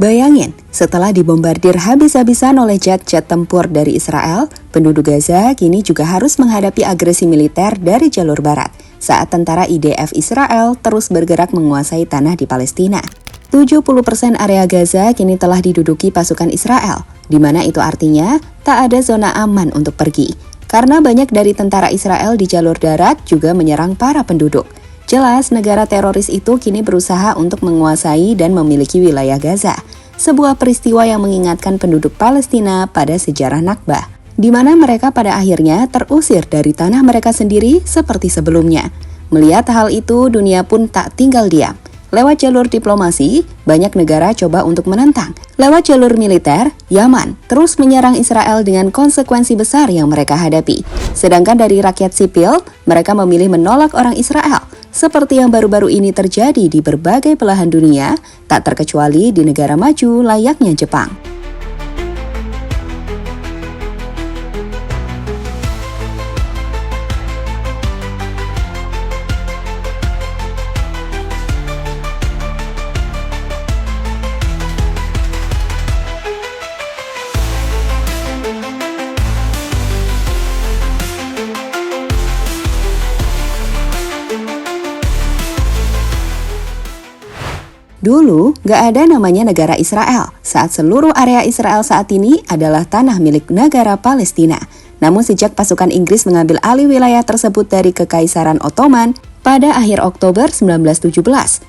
Bayangin, setelah dibombardir habis-habisan oleh jet-jet tempur dari Israel, penduduk Gaza kini juga harus menghadapi agresi militer dari jalur barat saat tentara IDF Israel terus bergerak menguasai tanah di Palestina. 70% area Gaza kini telah diduduki pasukan Israel, di mana itu artinya tak ada zona aman untuk pergi. Karena banyak dari tentara Israel di jalur darat juga menyerang para penduduk. Jelas, negara teroris itu kini berusaha untuk menguasai dan memiliki wilayah Gaza. Sebuah peristiwa yang mengingatkan penduduk Palestina pada sejarah Nakbah, di mana mereka pada akhirnya terusir dari tanah mereka sendiri seperti sebelumnya. Melihat hal itu, dunia pun tak tinggal diam. Lewat jalur diplomasi, banyak negara coba untuk menentang. Lewat jalur militer, Yaman terus menyerang Israel dengan konsekuensi besar yang mereka hadapi. Sedangkan dari rakyat sipil, mereka memilih menolak orang Israel. Seperti yang baru-baru ini terjadi di berbagai belahan dunia, tak terkecuali di negara maju layaknya Jepang. Dulu, gak ada namanya negara Israel, saat seluruh area Israel saat ini adalah tanah milik negara Palestina. Namun sejak pasukan Inggris mengambil alih wilayah tersebut dari Kekaisaran Ottoman pada akhir Oktober 1917,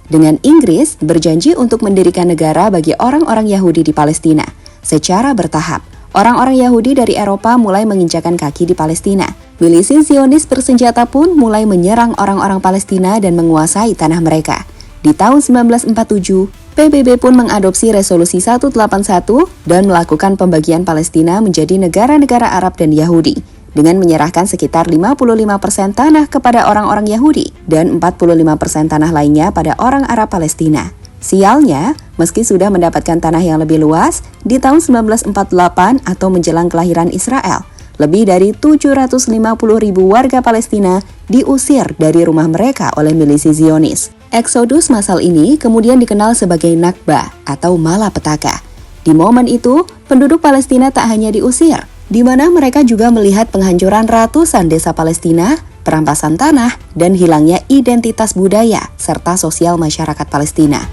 dengan Inggris berjanji untuk mendirikan negara bagi orang-orang Yahudi di Palestina. Secara bertahap, orang-orang Yahudi dari Eropa mulai menginjakan kaki di Palestina. Milisi Zionis bersenjata pun mulai menyerang orang-orang Palestina dan menguasai tanah mereka. Di tahun 1947, PBB pun mengadopsi Resolusi 181 dan melakukan pembagian Palestina menjadi negara-negara Arab dan Yahudi, dengan menyerahkan sekitar 55% tanah kepada orang-orang Yahudi dan 45% tanah lainnya pada orang Arab Palestina. Sialnya, meski sudah mendapatkan tanah yang lebih luas, di tahun 1948 atau menjelang kelahiran Israel, lebih dari 750.000 warga Palestina diusir dari rumah mereka oleh milisi Zionis. Eksodus massal ini kemudian dikenal sebagai Nakbah atau malapetaka. Di momen itu, penduduk Palestina tak hanya diusir, di mana mereka juga melihat penghancuran ratusan desa Palestina, perampasan tanah, dan hilangnya identitas budaya serta sosial masyarakat Palestina.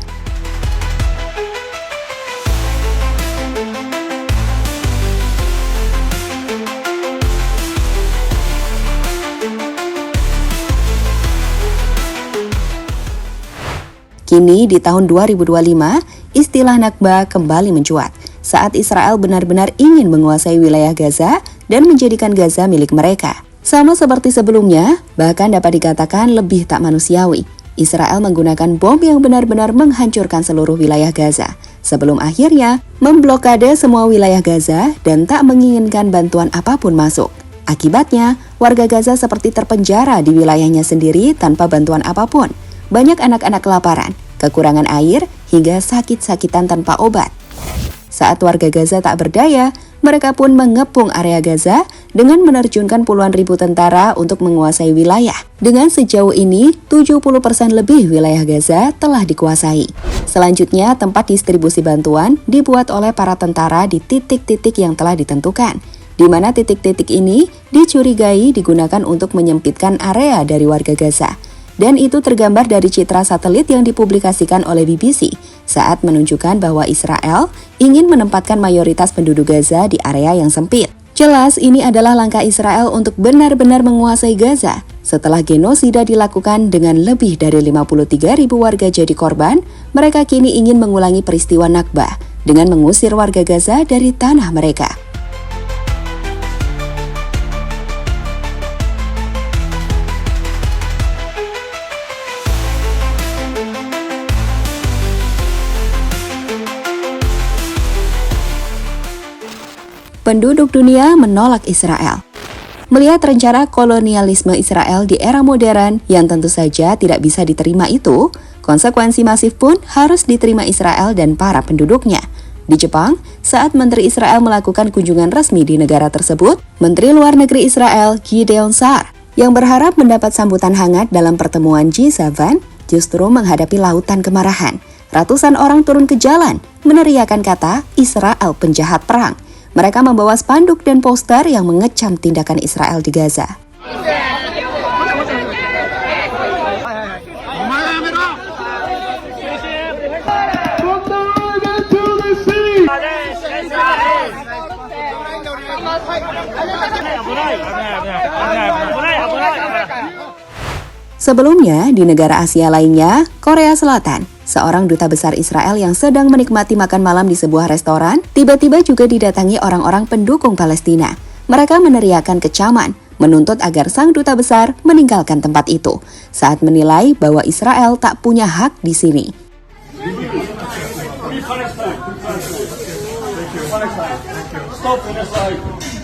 Kini di tahun 2025, istilah Nakbah kembali mencuat saat Israel benar-benar ingin menguasai wilayah Gaza dan menjadikan Gaza milik mereka. Sama seperti sebelumnya, bahkan dapat dikatakan lebih tak manusiawi. Israel menggunakan bom yang benar-benar menghancurkan seluruh wilayah Gaza, sebelum akhirnya memblokade semua wilayah Gaza dan tak menginginkan bantuan apapun masuk. Akibatnya, warga Gaza seperti terpenjara di wilayahnya sendiri tanpa bantuan apapun. Banyak anak-anak kelaparan, kekurangan air, hingga sakit-sakitan tanpa obat. Saat warga Gaza tak berdaya, mereka pun mengepung area Gaza dengan menerjunkan puluhan ribu tentara untuk menguasai wilayah. Dengan sejauh ini, 70% lebih wilayah Gaza telah dikuasai. Selanjutnya, tempat distribusi bantuan dibuat oleh para tentara di titik-titik yang telah ditentukan, di mana titik-titik ini dicurigai digunakan untuk menyempitkan area dari warga Gaza. Dan itu tergambar dari citra satelit yang dipublikasikan oleh BBC saat menunjukkan bahwa Israel ingin menempatkan mayoritas penduduk Gaza di area yang sempit. Jelas ini adalah langkah Israel untuk benar-benar menguasai Gaza. Setelah genosida dilakukan dengan lebih dari 53.000 warga jadi korban, mereka kini ingin mengulangi peristiwa Nakbah dengan mengusir warga Gaza dari tanah mereka. Penduduk dunia menolak Israel. Melihat rencana kolonialisme Israel di era modern yang tentu saja tidak bisa diterima itu, konsekuensi masif pun harus diterima Israel dan para penduduknya. Di Jepang, saat Menteri Israel melakukan kunjungan resmi di negara tersebut, Menteri Luar Negeri Israel Gideon Sa'ar yang berharap mendapat sambutan hangat dalam pertemuan G7 justru menghadapi lautan kemarahan. Ratusan orang turun ke jalan meneriakan kata Israel penjahat perang. Mereka membawa spanduk dan poster yang mengecam tindakan Israel di Gaza. Sebelumnya, di negara Asia lainnya, Korea Selatan, seorang duta besar Israel yang sedang menikmati makan malam di sebuah restoran, tiba-tiba juga didatangi orang-orang pendukung Palestina. Mereka meneriakkan kecaman, menuntut agar sang duta besar meninggalkan tempat itu, saat menilai bahwa Israel tak punya hak di sini.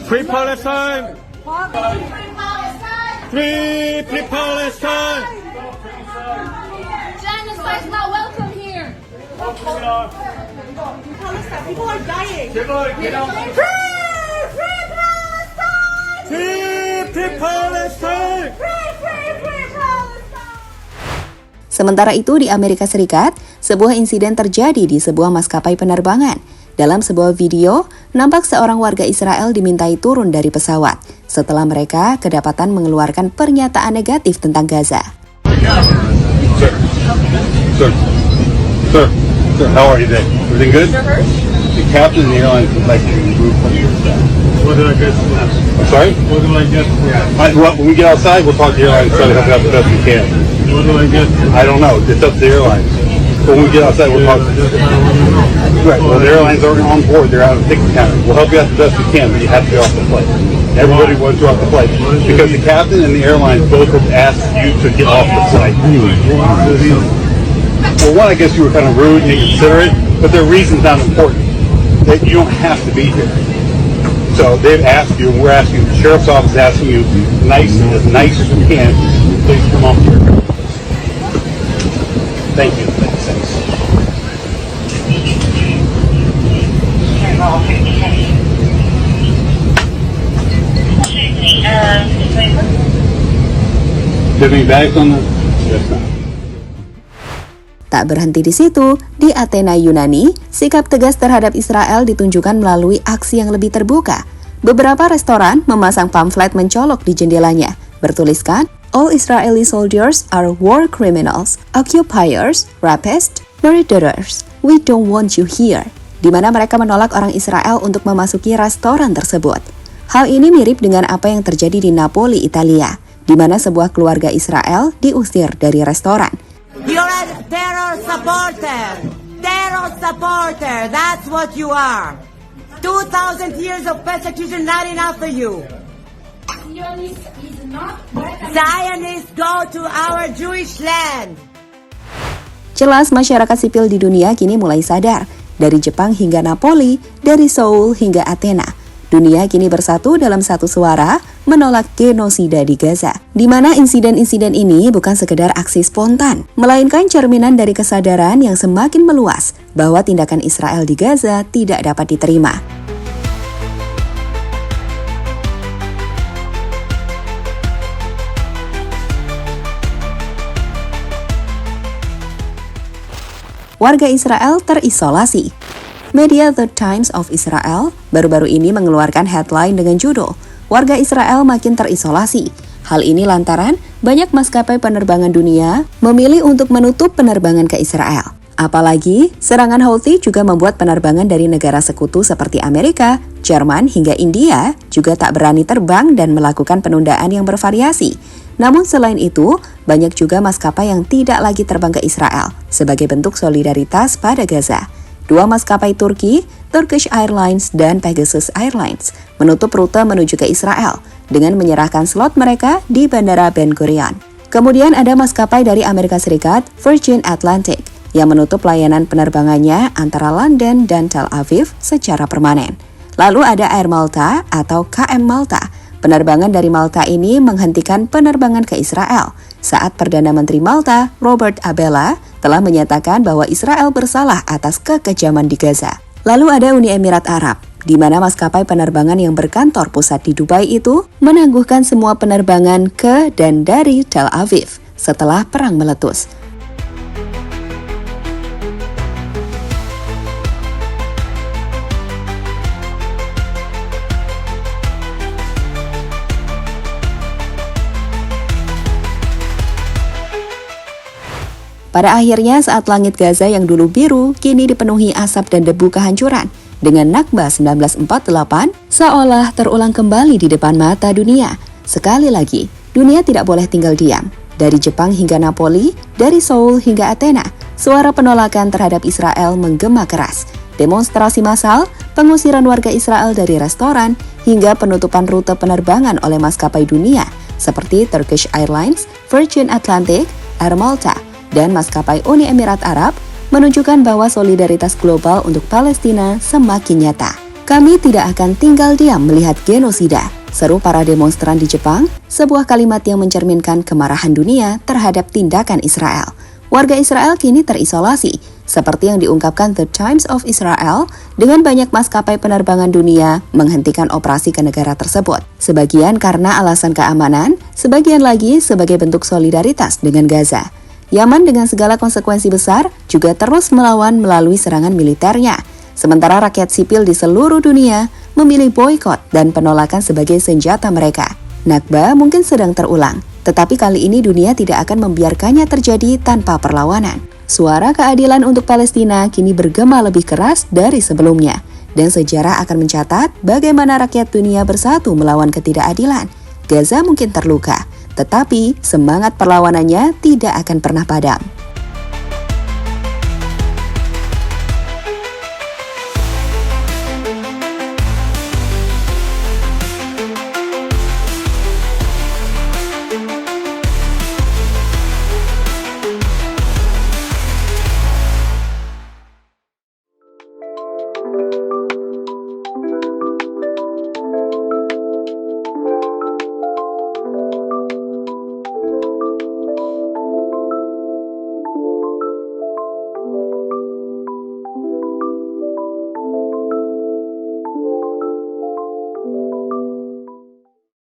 Free Palestine! Free Palestine! Genocide is not welcome here. Palestine, people are dying. Free Palestine! Free Palestine! Sementara itu di Amerika Serikat, sebuah insiden terjadi di sebuah maskapai penerbangan. Dalam sebuah video, nampak seorang warga Israel dimintai turun dari pesawat setelah mereka kedapatan mengeluarkan pernyataan negatif tentang Gaza. Sir, how are you today? Everything good? The captain of the airline would like to remove from your staff. What did I get for that? I'm sorry? What did I get for that? When we get outside, we'll talk to the airline and try to help you out the best we can. What did I get? I don't know. It's up to the airlines. When we get outside, we'll talk to them. Right. Well, the airlines are on board. They're out of the ticket counter. We'll help you out the best we can, but you have to get off the flight. Everybody wants you off the flight because the captain and the airlines both have asked you to get off the flight. Well, one, I guess you were kind of rude and inconsiderate, but their reason's not important. That you don't have to be here. So they've asked you, and we're asking, the sheriff's office is asking you as nice as we can, please come off here. Thank you. Thanks. Tak berhenti di situ, di Athena, Yunani, sikap tegas terhadap Israel ditunjukkan melalui aksi yang lebih terbuka. Beberapa restoran memasang pamflet mencolok di jendelanya, bertuliskan, "All Israeli soldiers are war criminals, occupiers, rapists, murderers. We don't want you here." Di mana mereka menolak orang Israel untuk memasuki restoran tersebut. Hal ini mirip dengan apa yang terjadi di Napoli, Italia, di mana sebuah keluarga Israel diusir dari restoran. You're a terror supporter! Terror supporter! That's what you are! 2,000 years of persecution not enough for you! Zionists go to our Jewish land! Jelas masyarakat sipil di dunia kini mulai sadar. Dari Jepang hingga Napoli, dari Seoul hingga Athena, dunia kini bersatu dalam satu suara menolak genosida di Gaza, di mana insiden-insiden ini bukan sekedar aksi spontan, melainkan cerminan dari kesadaran yang semakin meluas bahwa tindakan Israel di Gaza tidak dapat diterima. Warga Israel terisolasi. Media The Times of Israel baru-baru ini mengeluarkan headline dengan judul "Warga Israel makin terisolasi". Hal ini lantaran banyak maskapai penerbangan dunia memilih untuk menutup penerbangan ke Israel. Apalagi, serangan Houthi juga membuat penerbangan dari negara sekutu seperti Amerika, Jerman hingga India juga tak berani terbang dan melakukan penundaan yang bervariasi. Namun selain itu, banyak juga maskapai yang tidak lagi terbang ke Israel sebagai bentuk solidaritas pada Gaza. Dua maskapai Turki, Turkish Airlines dan Pegasus Airlines, menutup rute menuju ke Israel dengan menyerahkan slot mereka di Bandara Ben Gurion. Kemudian ada maskapai dari Amerika Serikat, Virgin Atlantic, yang menutup layanan penerbangannya antara London dan Tel Aviv secara permanen. Lalu ada Air Malta atau KM Malta. Penerbangan dari Malta ini menghentikan penerbangan ke Israel saat Perdana Menteri Malta, Robert Abela, telah menyatakan bahwa Israel bersalah atas kekejaman di Gaza. Lalu ada Uni Emirat Arab, di mana maskapai penerbangan yang berkantor pusat di Dubai itu menangguhkan semua penerbangan ke dan dari Tel Aviv setelah perang meletus. Pada akhirnya saat langit Gaza yang dulu biru kini dipenuhi asap dan debu kehancuran. Dengan Nakba 1948 seolah terulang kembali di depan mata dunia. Sekali lagi, dunia tidak boleh tinggal diam. Dari Jepang hingga Napoli, dari Seoul hingga Athena, suara penolakan terhadap Israel menggema keras. Demonstrasi massal, pengusiran warga Israel dari restoran, hingga penutupan rute penerbangan oleh maskapai dunia seperti Turkish Airlines, Virgin Atlantic, Air Malta, dan maskapai Uni Emirat Arab menunjukkan bahwa solidaritas global untuk Palestina semakin nyata. Kami tidak akan tinggal diam melihat genosida, seru para demonstran di Jepang, sebuah kalimat yang mencerminkan kemarahan dunia terhadap tindakan Israel. Warga Israel kini terisolasi, seperti yang diungkapkan The Times of Israel, dengan banyak maskapai penerbangan dunia menghentikan operasi ke negara tersebut. Sebagian karena alasan keamanan, sebagian lagi sebagai bentuk solidaritas dengan Gaza. Yaman dengan segala konsekuensi besar juga terus melawan melalui serangan militernya. Sementara rakyat sipil di seluruh dunia memilih boikot dan penolakan sebagai senjata mereka. Nakba mungkin sedang terulang, tetapi kali ini dunia tidak akan membiarkannya terjadi tanpa perlawanan. Suara keadilan untuk Palestina kini bergema lebih keras dari sebelumnya. Dan sejarah akan mencatat bagaimana rakyat dunia bersatu melawan ketidakadilan. Gaza mungkin terluka, tetapi semangat perlawanannya tidak akan pernah padam.